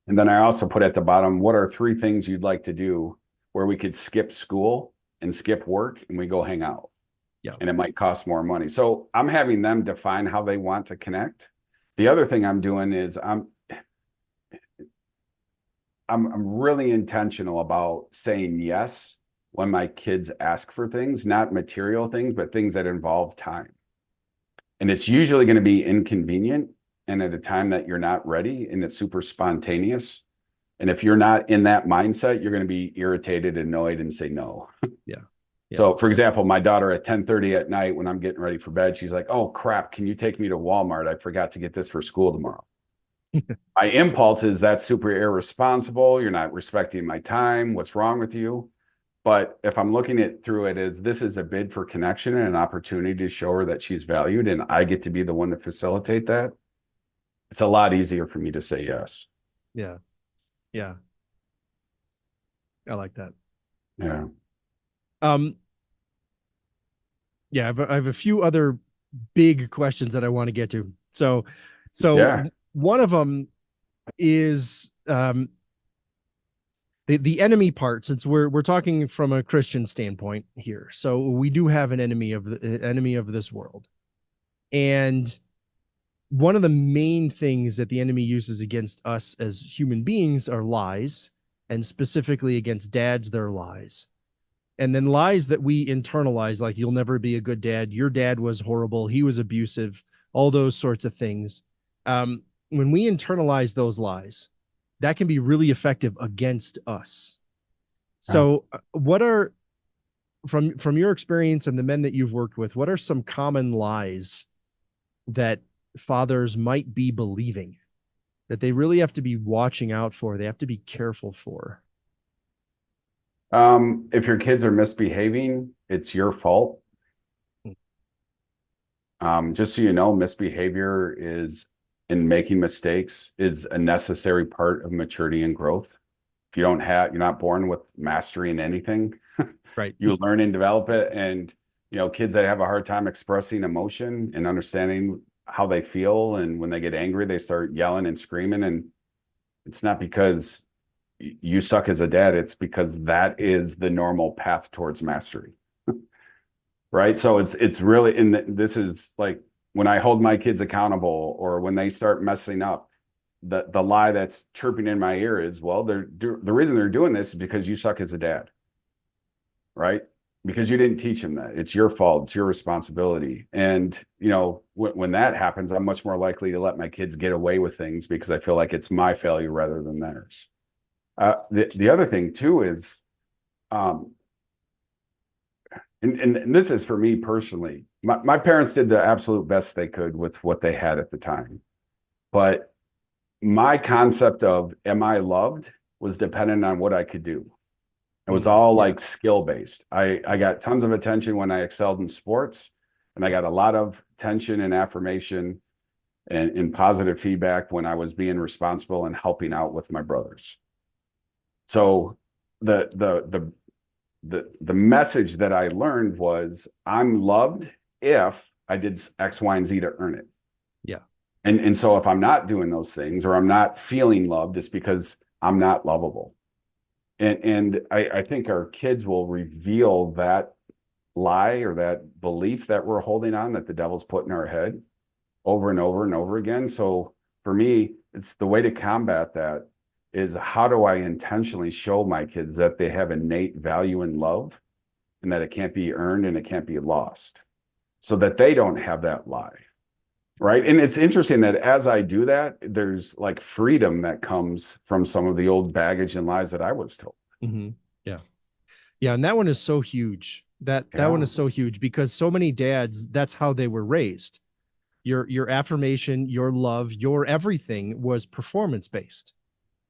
And then I also put at the bottom, what are 3 things you'd like to do where we could skip school and skip work and we go hang out? Yeah. And it might cost more money. So I'm having them define how they want to connect. The other thing I'm doing is I'm really intentional about saying yes when my kids ask for things, not material things, but things that involve time. And it's usually going to be inconvenient and at a time that you're not ready, and it's super spontaneous. And if you're not in that mindset, you're going to be irritated, annoyed, and say no. Yeah. Yeah. So, for example, my daughter at 10:30 at night when I'm getting ready for bed, she's like, "Oh crap, can you take me to Walmart? I forgot to get this for school tomorrow." My impulse is that's super irresponsible. You're not respecting my time. What's wrong with you? But if I'm looking at through it as this is a bid for connection and an opportunity to show her that she's valued and I get to be the one to facilitate that, it's a lot easier for me to say yes. Yeah. Yeah. I like that. Yeah. Um, yeah, I have a few other big questions that I want to get to. So Yeah. one of them is the enemy part, since we're talking from a Christian standpoint here. So we do have an enemy of this world. And one of the main things that the enemy uses against us as human beings are lies, and specifically against dads, they're lies. And then lies that we internalize, like you'll never be a good dad, your dad was horrible, he was abusive, all those sorts of things. When we internalize those lies, that can be really effective against us. Yeah. So, what are from your experience and the men that you've worked with, what are some common lies that fathers might be believing that they really have to be watching out for? They have to be careful for. If your kids are misbehaving, it's your fault. Just so you know, misbehavior is in making mistakes is a necessary part of maturity and growth. If you don't have, you're not born with mastery in anything. Right. You learn and develop it. And, kids that have a hard time expressing emotion and understanding how they feel. And when they get angry, they start yelling and screaming. And it's not because you suck as a dad. It's because that is the normal path towards mastery. Right. So it's really, this is like when I hold my kids accountable or when they start messing up, the lie that's chirping in my ear is, well, the reason they're doing this is because you suck as a dad. Right. Because you didn't teach them that. It's your fault. It's your responsibility. And, when that happens, I'm much more likely to let my kids get away with things because I feel like it's my failure rather than theirs. The other thing too is, and this is for me personally, my parents did the absolute best they could with what they had at the time. But my concept of am I loved was dependent on what I could do. It was all Yeah. like skill based. I got tons of attention when I excelled in sports, and I got a lot of attention and affirmation and positive feedback when I was being responsible and helping out with my brothers. So the message that I learned was I'm loved if I did X, Y, and Z to earn it. Yeah. And so if I'm not doing those things or I'm not feeling loved, it's because I'm not lovable. And I think our kids will reveal that lie or that belief that we're holding on that the devil's put in our head over and over and over again. So for me, it's the way to combat that is how do I intentionally show my kids that they have innate value and love and that it can't be earned and it can't be lost so that they don't have that lie. Right. And it's interesting that as I do that, there's like freedom that comes from some of the old baggage and lies that I was told. Mm-hmm. Yeah. Yeah. And that one is so huge. That one Yeah. is so huge because so many dads, that's how they were raised. Your affirmation, your love, your everything was performance based.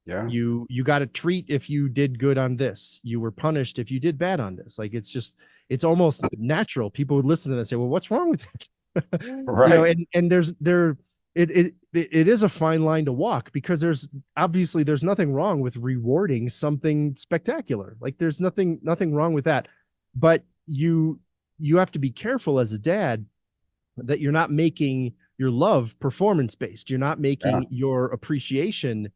Yeah. You got a treat if you did good on this. You were punished if you did bad on this. Like it's almost natural. People would listen to that and say, well, what's wrong with it? Right. And it is a fine line to walk because there's nothing wrong with rewarding something spectacular. Like there's nothing wrong with that. But you have to be careful as a dad that you're not making your love performance based. You're not Yeah. making your appreciation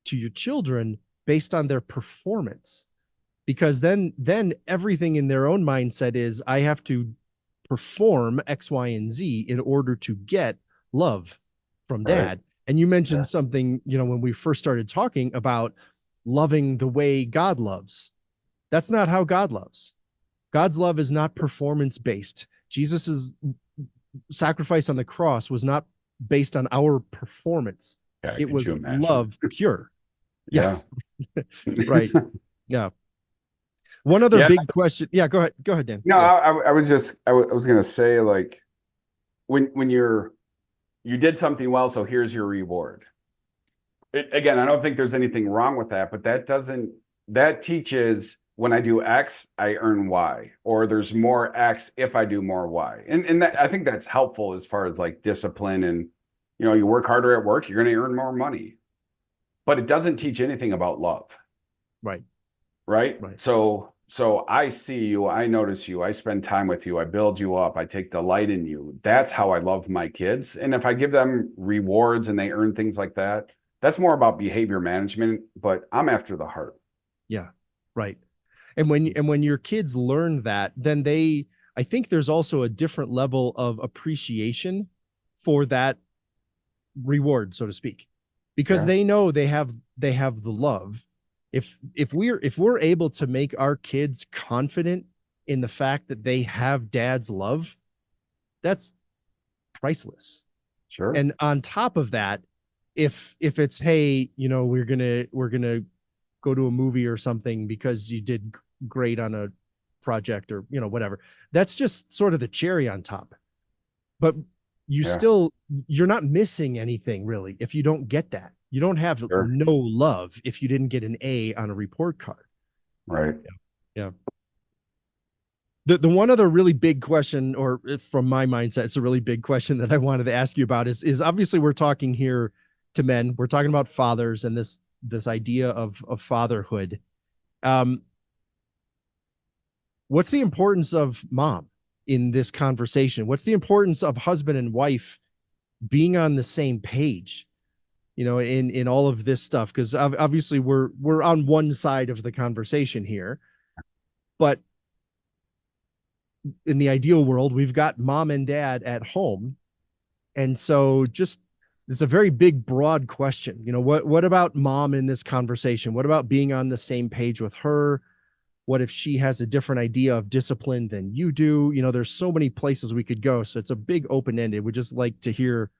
to your children based on their performance, because then everything in their own mindset is I have to perform X, Y, and Z in order to get love from Right. dad. And you Yeah. mentioned something, when we first started talking about loving the way God loves. That's not how God loves. God's love is not performance based. Jesus's sacrifice on the cross was not based on our performance. Yeah. It Could you was imagine? love pure. Yeah. Yeah. Right. Yeah. One other Yeah. big question. Yeah, go ahead, Dan. No, Yeah. I was just I was gonna say like when you did something well, so here's your reward. Again, I don't think there's anything wrong with that, but that teaches when I do X, I earn Y, or there's more X if I do more Y. And that, I think that's helpful as far as like discipline and you work harder at work, you're going to earn more money. But it doesn't teach anything about love, Right. right? Right. So I see you, I notice you, I spend time with you, I build you up, I take delight in you. That's how I love my kids. And if I give them rewards and they earn things like that, that's more about behavior management, but I'm after the heart. Yeah. Right. And when your kids learn that, then I think there's also a different level of appreciation for that reward, so to speak, because Yeah, they know they have the love. If we're able to make our kids confident in the fact that they have dad's love, that's priceless. sure. And on top of that, if it's, hey, we're gonna go to a movie or something because you did great on a project, or whatever, that's just sort of the cherry on top. But you Yeah, still you're not missing anything really if you don't get that. You don't have sure. no love if you didn't get an A on a report card. Right. Yeah. The one other really big question, or from my mindset, it's a really big question that I wanted to ask you about, is obviously we're talking here to men. We're talking about fathers and this idea of fatherhood. Um, what's the importance of mom in this conversation? What's the importance of husband and wife being on the same page? In all of this stuff, because obviously we're on one side of the conversation here, but in the ideal world, we've got mom and dad at home. And so just it's a very big, broad question. What about mom in this conversation? What about being on the same page with her? What if she has a different idea of discipline than you do? There's so many places we could go. So it's a big open ended. We'd just like to hear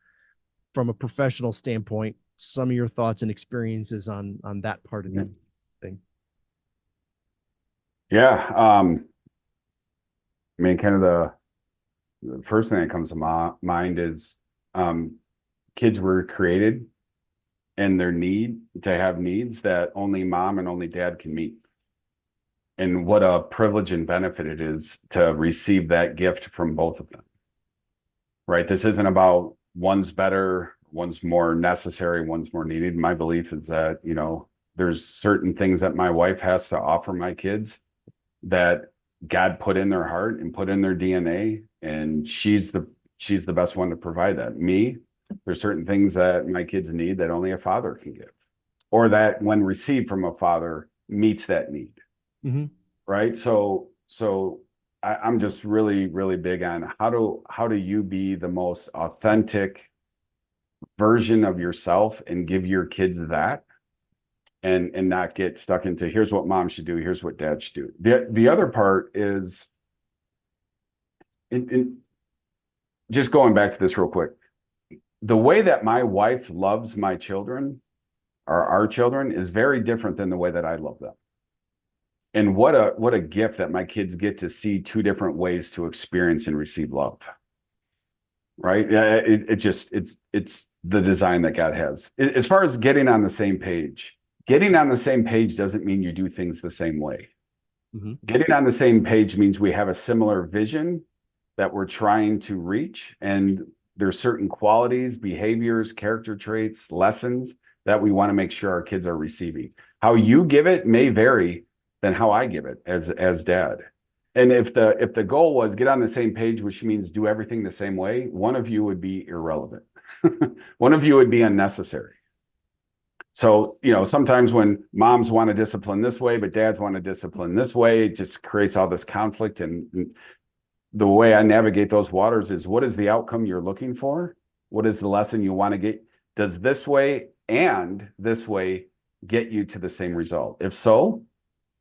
from a professional standpoint some of your thoughts and experiences on that part of the thing. Yeah. I mean, kind of the first thing that comes to my mind is um, kids were created and their need to have needs that only mom and only dad can meet. And what a privilege and benefit it is to receive that gift from both of them, right? This isn't about one's better, one's more necessary, one's more needed. My belief is that, there's certain things that my wife has to offer my kids that God put in their heart and put in their DNA, and she's the best one to provide that. Me, there's certain things that my kids need that only a father can give, or that when received from a father meets that need. Mm-hmm. Right. So I'm just really, really big on how do you be the most authentic version of yourself and give your kids that, and not get stuck into here's what mom should do, here's what dad should do. The other part is in just going back to this real quick, the way that my wife loves my children, or our children, is very different than the way that I love them. And what a gift that my kids get to see two different ways to experience and receive love. Right? Yeah, it's the design that God has. As far as getting on the same page, getting on the same page doesn't mean you do things the same way. Mm-hmm. Getting on the same page means we have a similar vision that we're trying to reach, and there's certain qualities, behaviors, character traits, lessons that we want to make sure our kids are receiving. How you give it may vary than how I give it as dad. And if the goal was get on the same page, which means do everything the same way, one of you would be irrelevant. One of you would be unnecessary. So, sometimes when moms want to discipline this way, but dads want to discipline this way, it just creates all this conflict. And the way I navigate those waters is, what is the outcome you're looking for? What is the lesson you want to get? Does this way and this way get you to the same result? If so,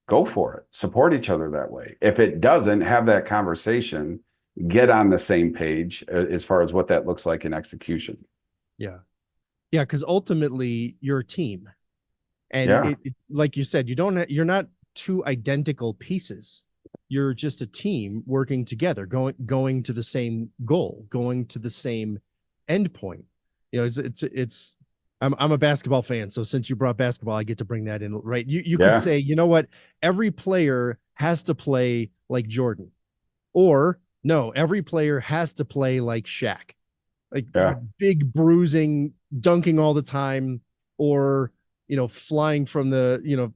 go for it. Support each other that way. If it doesn't, have that conversation, get on the same page as far as what that looks like in execution. Yeah. Yeah. Because ultimately you're a team. And Yeah. like you said, you're not two identical pieces. You're just a team working together, going to the same goal, going to the same end point. You know, it's I'm a basketball fan, so since you brought basketball, I get to bring that in, right? You could Yeah. say, you know what, every player has to play like Jordan, or no, every player has to play like Shaq, like Yeah. big bruising, dunking all the time, or flying from the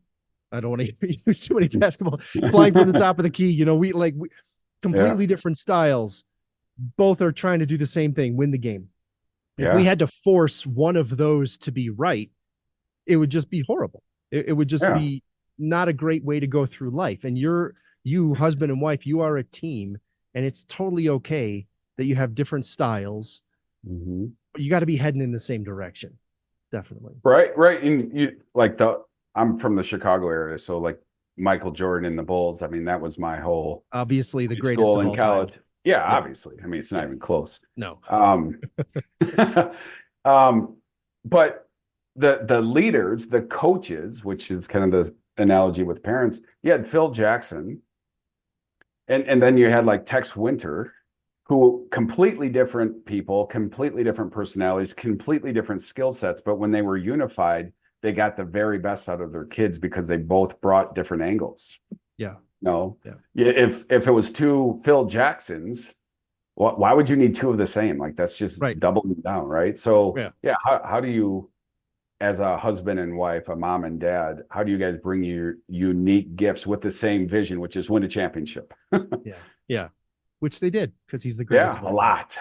I don't want to use too many basketball, flying from the top of the key. We Yeah. completely different styles. Both are trying to do the same thing, win the game. If we Yeah. had to force one of those to be right, it would just be horrible. It would just Yeah. be not a great way to go through life. And you, husband and wife, you are a team, and it's totally okay that you have different styles. Mhm. But you got to be heading in the same direction. Definitely. Right. Right. And I'm from the Chicago area, so like Michael Jordan and the Bulls. I mean, that was my whole Obviously, the high greatest school of and all time. college. Yeah, Yeah. obviously. I mean, it's not Yeah. even close. No. Um, um, but the leaders, the coaches, which is kind of the analogy with parents, you had Phil Jackson, and then you had like Tex Winter, who completely different people, completely different personalities, completely different skill sets. But when they were unified, they got the very best out of their kids because they both brought different angles. Yeah. No, Yeah. yeah, if it was two Phil Jacksons, why would you need two of the same? Like that's just Right. doubling down, right? So Yeah. yeah, how do you, as a husband and wife, a mom and dad, how do you guys bring your unique gifts with the same vision, which is win a championship? Yeah. Yeah. Which they did, because he's the greatest Yeah, of a all time. lot.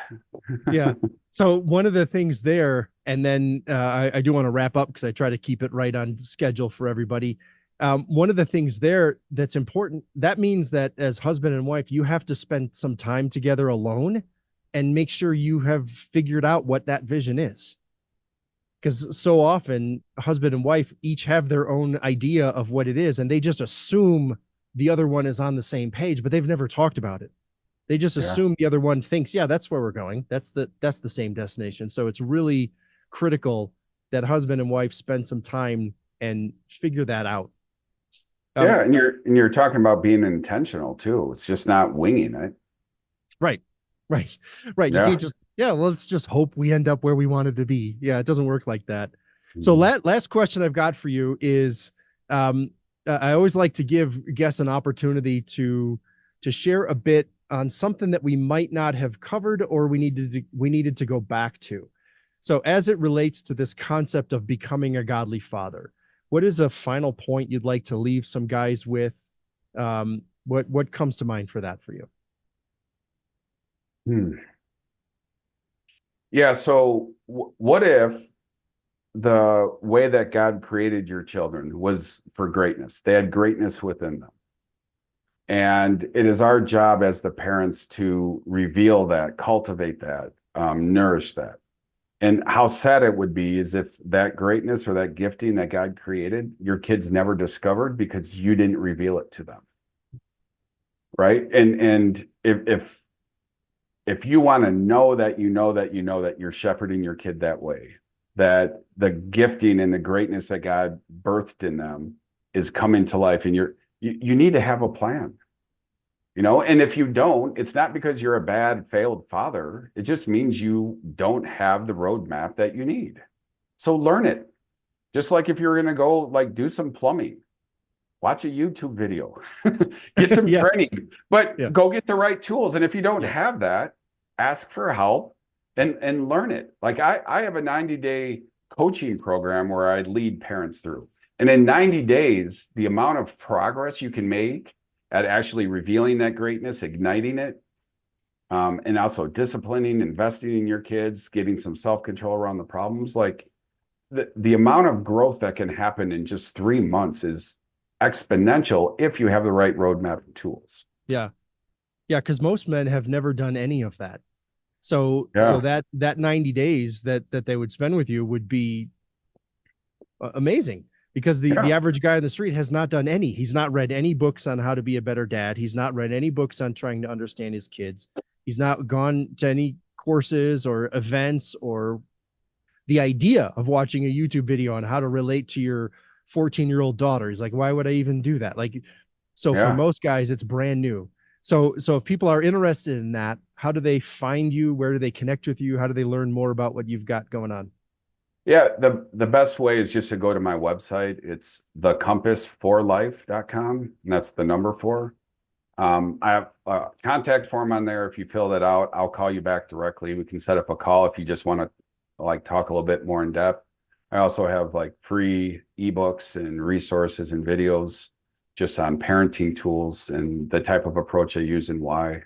Yeah. So one of the things there, and then I do want to wrap up because I try to keep it right on schedule for everybody. One of the things there that's important, that means that as husband and wife, you have to spend some time together alone and make sure you have figured out what that vision is. Because so often, husband and wife each have their own idea of what it is, and they just assume the other one is on the same page, but they've never talked about it. They just Yeah. assume the other one thinks, yeah, that's where we're going. That's the same destination. So it's really critical that husband and wife spend some time and figure that out. Um, Yeah, and you're talking about being intentional too. It's just not winging it. right, right, right. You Yeah. can't just, yeah, well, let's just hope we end up where we wanted to be. Yeah, it doesn't work like that. So Mhm. last question I've got for you is, um, I always like to give guests an opportunity to share a bit on something that we might not have covered or we needed to go back to. So as it relates to this concept of becoming a godly father, what is a final point you'd like to leave some guys with? What comes to mind for that for you? Hmm. Yeah, so what if the way that God created your children was for greatness? They had greatness within them. And it is our job as the parents to reveal that, cultivate that, nourish that. And how sad it would be is if that greatness or that gifting that God created, your kids never discovered because you didn't reveal it to them. Right. And if you want to know that you know that you know that you're shepherding your kid that way, that the gifting and the greatness that God birthed in them is coming to life, and you need to have a plan. And if you don't, it's not because you're a bad failed father. It just means you don't have the roadmap that you need. So learn it. Just like if you're going to go like do some plumbing, watch a YouTube video, get some Yeah, training, but yeah, go get the right tools. And if you don't yeah, have that, ask for help and learn it. Like I have a 90-day coaching program where I lead parents through. And in 90 days, the amount of progress you can make at actually revealing that greatness, igniting it, and also disciplining, investing in your kids, getting some self-control around the problems, like the amount of growth that can happen in just 3 months is exponential if you have the right roadmap and tools. yeah, yeah. Because most men have never done any of that. So Yeah. that 90 days that they would spend with you would be amazing, because the Yeah. average guy on the street has not done any. He's not read any books on how to be a better dad. He's not read any books on trying to understand his kids. He's not gone to any courses or events, or the idea of watching a YouTube video on how to relate to 14-year-old daughter. He's like, why would I even do that? Like, so for Yeah. most guys, it's brand new. So if people are interested in that, how do they find you? Where do they connect with you? How do they learn more about what you've got going on? Yeah, the best way is just to go to my website. It's thecompassforlife.com, and that's the number four. I have a contact form on there. If you fill that out, I'll call you back directly. We can set up a call if you just want to like talk a little bit more in depth. I also have like free ebooks and resources and videos just on parenting tools and the type of approach I use and why.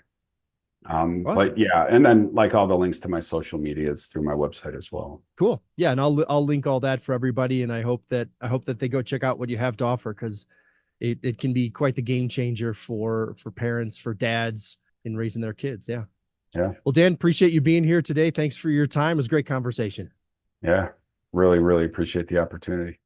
But Awesome. yeah, and then like all the links to my social media is through my website as well. Cool. Yeah, and I'll link all that for everybody, and I hope that they go check out what you have to offer, because it can be quite the game changer for parents, for dads in raising their kids. Yeah. Yeah, Well, Dan, appreciate you being here today. Thanks for your time. It was a great conversation. yeah. Really, really appreciate the opportunity.